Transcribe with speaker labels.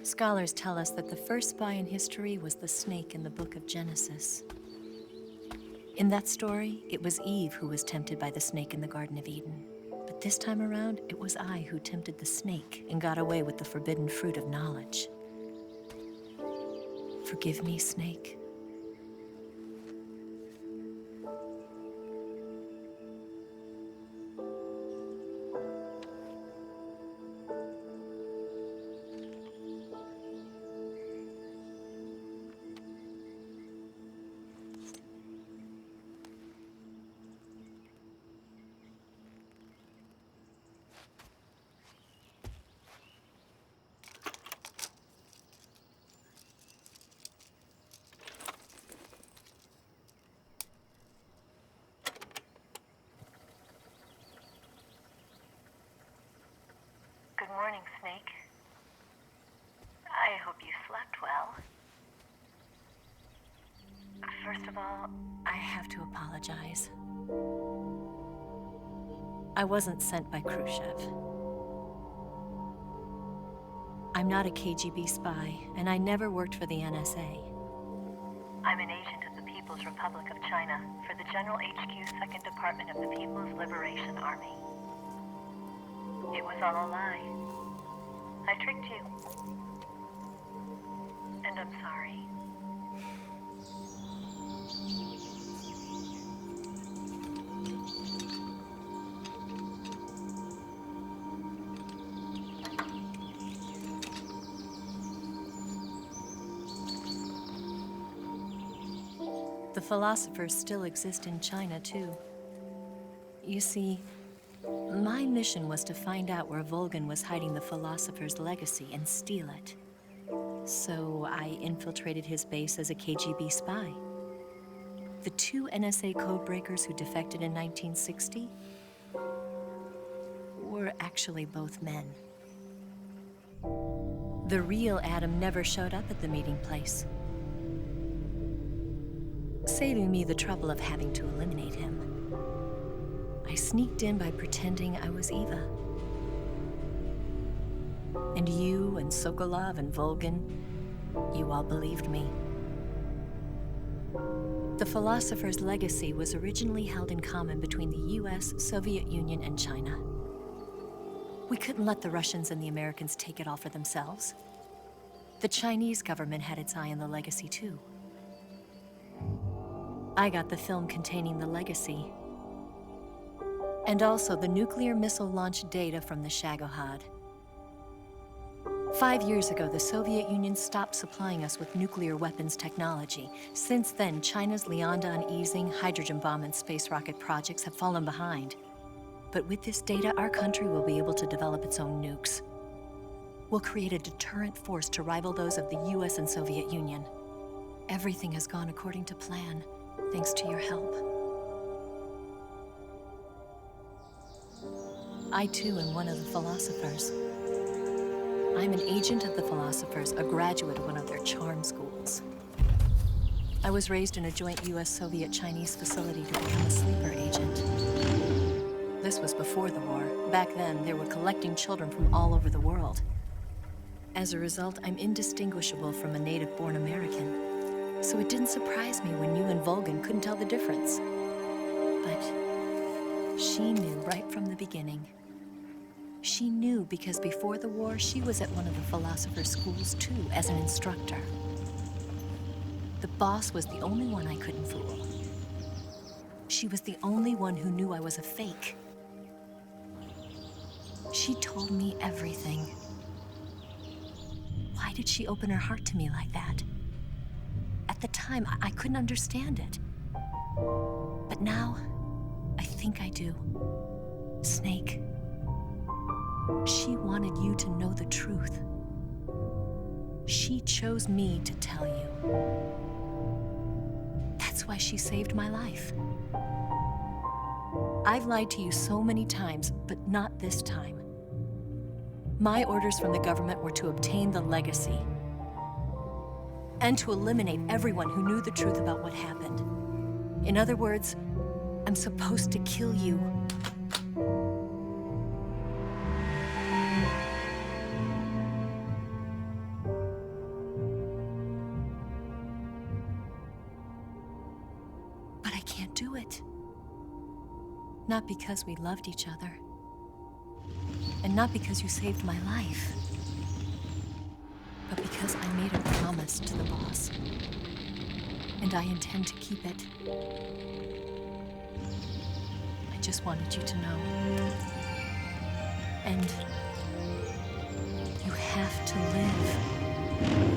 Speaker 1: Scholars tell us that the first spy in history was the snake in the book of Genesis. In that story, it was Eve who was tempted by the snake in the Garden of Eden. But this time around, it was I who tempted the snake and got away with the forbidden fruit of knowledge. Forgive me, snake.
Speaker 2: Good morning, Snake. I hope you slept well.
Speaker 1: First of all, I have to apologize. I wasn't sent by Khrushchev. I'm not a KGB spy, and I never worked for the NSA.
Speaker 2: I'm an agent of the People's Republic of China for the General HQ 2nd Department of the People's Liberation Army. It was all a lie. I tricked you. And I'm sorry.
Speaker 1: The philosophers still exist in China, too. You see, my mission was to find out where Volgin was hiding the philosopher's legacy and steal it. So I infiltrated his base as a KGB spy. The two NSA codebreakers who defected in 1960 were actually both men. The real Adam never showed up at the meeting place, saving me the trouble of having to eliminate him. I sneaked in by pretending I was Eva. And you and Sokolov and Volgin, you all believed me. The philosopher's legacy was originally held in common between the US, Soviet Union, and China. We couldn't let the Russians and the Americans take it all for themselves. The Chinese government had its eye on the legacy too. I got the film containing the legacy, and also the nuclear missile launch data from the Shagohod. 5 years ago, the Soviet Union stopped supplying us with nuclear weapons technology. Since then, China's Liaodong easing, hydrogen bomb, and space rocket projects have fallen behind. But with this data, our country will be able to develop its own nukes. We'll create a deterrent force to rival those of the US and Soviet Union. Everything has gone according to plan, thanks to your help. I too am one of the philosophers. I'm an agent of the philosophers, a graduate of one of their charm schools. I was raised in a joint US-Soviet-Chinese facility to become a sleeper agent. This was before the war. Back then, they were collecting children from all over the world. As a result, I'm indistinguishable from a native-born American. So it didn't surprise me when you and Volgin couldn't tell the difference. But she knew right from the beginning. She knew because before the war, she was at one of the philosopher's schools too, as an instructor. The boss was the only one I couldn't fool. She was the only one who knew I was a fake. She told me everything. Why did she open her heart to me like that? At the time, I couldn't understand it. But now, I think I do. Snake. She wanted you to know the truth. She chose me to tell you. That's why she saved my life. I've lied to you so many times, but not this time. My orders from the government were to obtain the legacy and to eliminate everyone who knew the truth about what happened. In other words, I'm supposed to kill you. do it. Not because we loved each other. And not because you saved my life. But because I made a promise to the boss. And I intend to keep it. I just wanted you to know. And you have to live.